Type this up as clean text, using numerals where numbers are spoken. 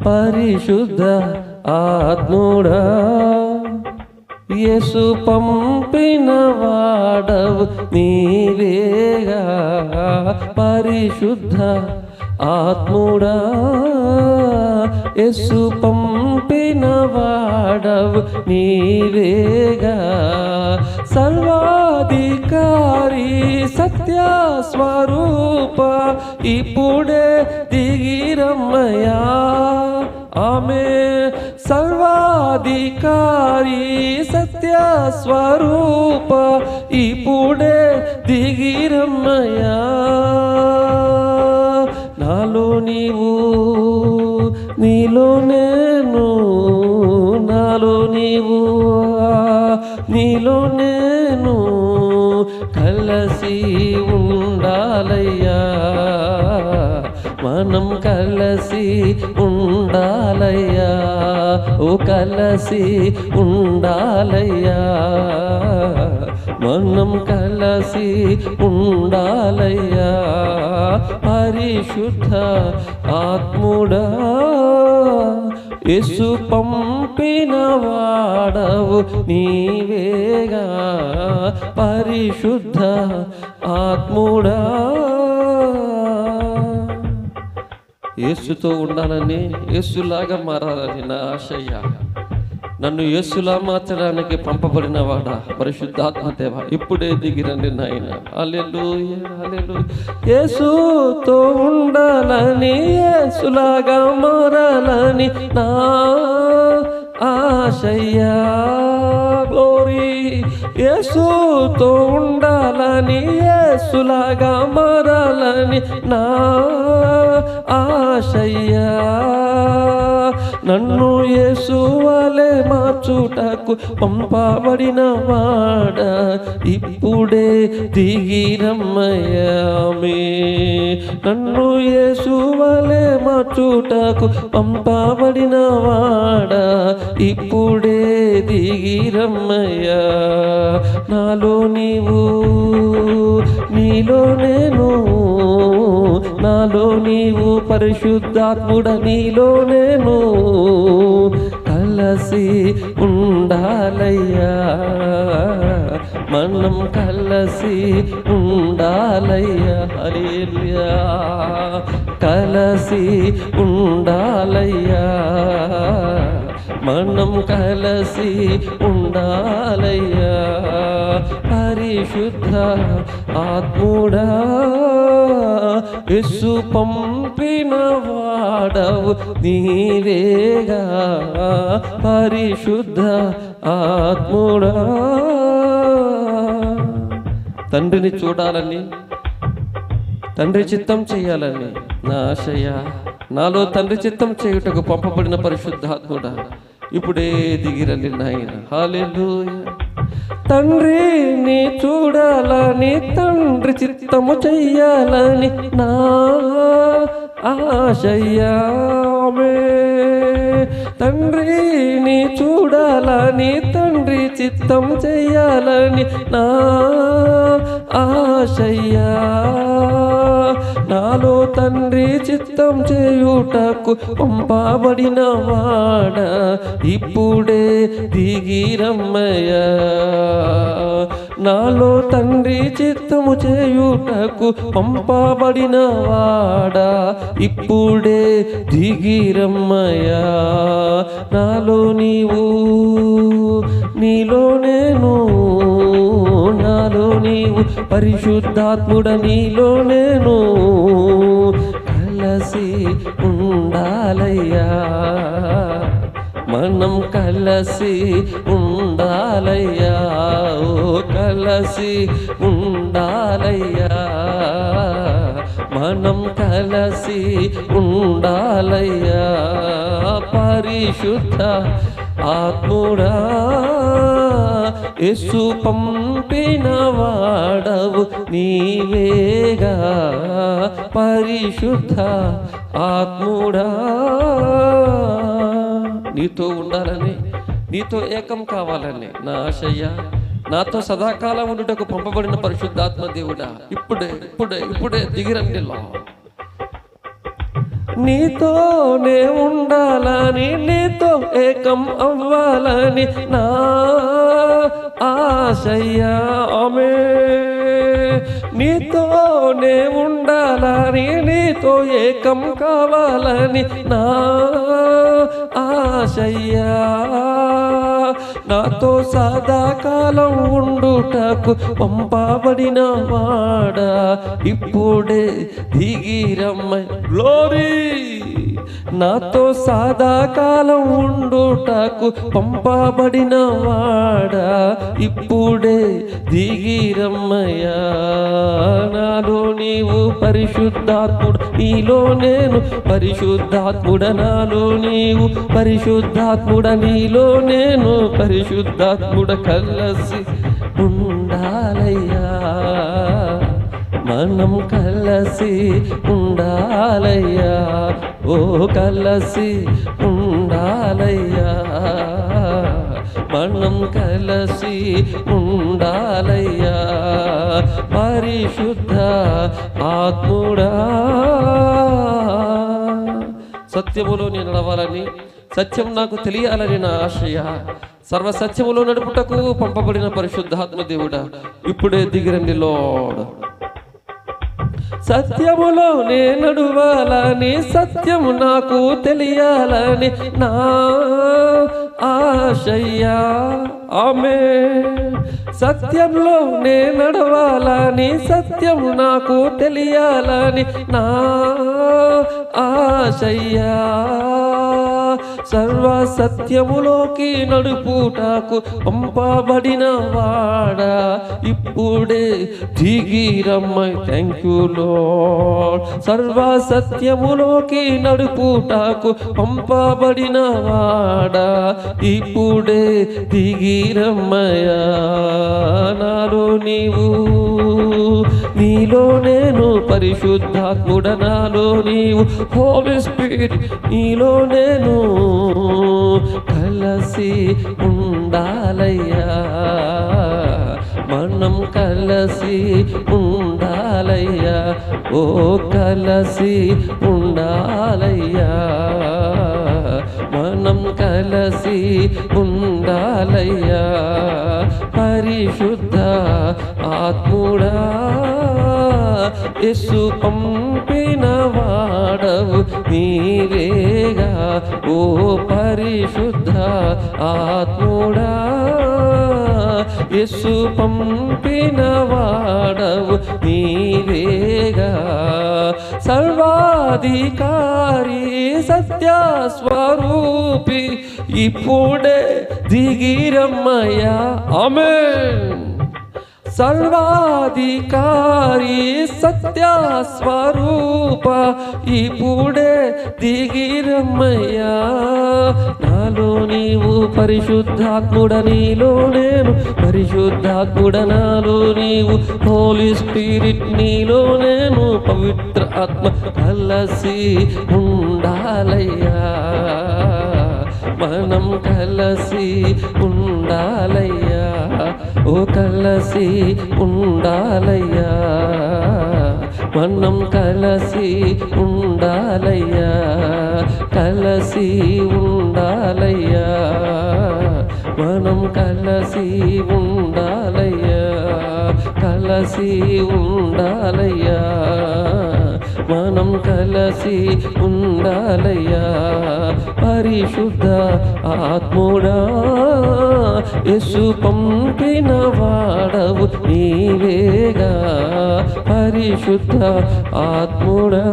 పరిశుద్ధ ఆత్ముడా, యేసు పంపిన వాడవు నీవేగా. పరిశుద్ధ ఆత్ముడా, యేసు పంపిన వాడవు నీవేగా. సర్వాధికారి సత్యస్వరూప, ఇప్పుడే దిగిరమ్మయ్యా. ఆమె సర్వాధికారి సత్యస్వరూప, ఇప్పుడే దిగిరమ్మయ్యా. నాలో నీవు నీలో నేను, నాలో నీవు నీలో నేను కలిసి ఉండాలయ్యా. మనం కలిసి ఉండాలయ్యా, ఓ కలిసి ఉండాలయ్యా. మనం కలిసి ఉండాలయ్యా. పరిశుద్ధ ఆత్ముడా, యేసు పంపిన వాడవు నీవేగా. పరిశుద్ధ ఆత్ముడా, యేసుతో ఉండాలని, యేసులాగా మారాలని నా ఆశయ్య. నన్ను యేసులా మార్చడానికి పంపబడిన వాడా పరిశుద్ధాత్మ దేవ, ఇప్పుడే దిగిరండి నాయన. హల్లెలూయా హల్లెలూయా. యేసుతో ఉండాలని, యేసులాగా మారాలని నా ఆశయ్యా. గ్లోరీ. యేసుతో ఉండాలని, యేసులాగా మారాలని నా ఆశయ్యా. నన్ను యేసు వలె మార్చుటకు పంపబడిన వాడ, ఇప్పుడే దిగిరమ్మయ్యా. నన్ను యేసు వలె మార్చుటకు పంపబడిన వాడ, ఇప్పుడే దిగిరమ్మయ్యా. నాలో నీవు నీలో నేను, నాలో నీవు పరిశుద్ధాత్ముడ నీలో నేను కలిసి ఉండాలయ్యా. మనం కలిసి ఉండాలయ్యా. హల్లెలూయా. కలిసి ఉండాలయ్యా, మనం కలిసి ఉండాలయ్యా. పరిశుద్ధ ఆత్ముడా, యేసు పంపిన వాడవు నీవేగా. పరిశుద్ధ ఆత్ముడా, తండ్రిని చూడాలని, తండ్రి చిత్తం చేయాలని నా ఆశయ. నాలో తండ్రి చిత్తం చేయుటకు పంపబడిన పరిశుద్ధాత్ముడా, ఇప్పుడే దిగిరండి నాయన. హల్లెలూయా. తండ్రిని చూడాలని, తండ్రి చిత్తము చెయ్యాలని నా ఆశయ్యా. తండ్రిని చూడాలని, తండ్రి చిత్తం చెయ్యాలని నా ఆశయ్యా. నాలో తండ్రి చిత్తం చేయుటకు పంపబడిన వాడ, ఇప్పుడే దిగిరమ్మయ్యా. నాలో తండ్రి చిత్తము చేయుటకు పంపబడిన వాడ, ఇప్పుడే దిగిరమ్మయ్యా. నాలో నీవు నీలో నేను, నాలో నీవు పరిశుద్ధాత్ముడ నీలో నేను కలిసి ఉండాలయ్యా. మనం కలిసి ఉండాలయ్యా, ఓ కలిసి ఉండాలయ్యా. మనం కలిసి ఉండాలయ్యా. పరిశుద్ధ ఆత్ముడా, యేసు పంపిన వాడవు నీవేగా. పరిశుద్ధ ఆత్ముడా, నీతో ఉండాలని, నీతో ఏకం కావాలని నా ఆశయ్య. నాతో సదాకాలం ఉండుటకు పంపబడిన పరిశుద్ధాత్మ దేవుడా, ఇప్పుడే ఇప్పుడే ఇప్పుడే దిగిరండి. నీతోనే ఉండాలని, నీతో ఏకం అవ్వాలని నా ఆశయ్యా. ఆమేన్. నీతోనే ఉండాలని, నీతో ఏకం కావాలని నా ఆశయ్యా. నాతో సదాకాలం ఉండుటకు పంపబడిన వాడా, ఇప్పుడే దిగిరమ్మ. గ్లోరీ. నాతో సదాకాలం ఉండుటకు పంపబడిన వాడా, ఇప్పుడే దిగిరమ్మయ్యా. నాలో నీవు పరిశుద్ధాత్ముడు, నీలో నేను పరిశుద్ధాత్ముడ. నాలో నీవు పరిశుద్ధాత్ముడ, నీలో నేను పరిశుద్ధాత్ముడ. కలిసి ఉండాలయ్యా, మనం కలిసి ఉండాలయ్యా. ఓ కలిసి ఉండాలయ్యా, మనం కలిసి ఉండాలయ్యా. పరిశుద్ధ ఆత్ముడా. సత్యములో నేను నడవాలని, సత్యం నాకు తెలియాలని నా ఆశయ. సర్వసత్యములో నడుపుటకు పంపబడిన పరిశుద్ధాత్మ దేవుడా, ఇప్పుడే దిగిరండి లోడ్. సత్యములో నే నడువాలని, సత్యము నాకు తెలియాలని నా ఆశయ్యా. ఆమేన్. సత్యంలో నే నడవాలని, సత్యము నాకు తెలియాలని నా ఆశయ్యా. సర్వ సత్యములోకి నడుపుటకు పంపబడిన వాడా, ఇప్పుడే దిగిరమ్మ. Thank you lord. సర్వ సత్యములోకి నడుపుటకు పంపబడిన వాడా, ఇప్పుడే దిగిరమ్మయ్యా. నాలో నీవు, నీలో నేను పరిశుద్ధాత్ముడ. నాలో నీవు హోలీ స్పిరిట్, నీలో నేను కలిసి ఉండాలయ్యా. మనం కలిసి ఉండాలయ్యా. ఓ కలిసి ఉండాలయ్యా, మనం కలిసి ఉండాలయ్యా. పరిశుద్ధ ఆత్ముడా, యేసు పంపిన వాడవు నీవేగా. ఓ పరిశుద్ధ ఆత్ముడా, యేసు పంపిన వాడవు నీవేగా. సర్వాధికారి సత్యస్వరూపి, ఇప్పుడే దిగిరమ్మయ్యా. ఆమేన్. సర్వాధికారి సత్యస్వరూప, ఇప్పుడే దిగిరమ్మయ్యా. నాలో నీవు పరిశుద్ధాత్ముడ, నీలో నేను పరిశుద్ధాత్ముడ. నాలో నీవు హోలీ స్పిరిట్, నీలో నేను పవిత్ర ఆత్మ. కలిసి ఉండాలయ్యా, మనం కలిసి ఉండాలయ్యా. ఓ కలిసి ఉండాలయ్యా, మనం కలిసి ఉండాలయ్యా. కలిసి ఉండాలయ్యా, మనం కలిసి ఉండాలయ్యా. కలిసి ఉండాలయ్యా, మనం కలిసి ఉండాలయ్యా. పరిశుద్ధ ఆత్ముడా, యేసు పంపిన వాడవు నీవేగా. పరిశుద్ధ ఆత్ముడా.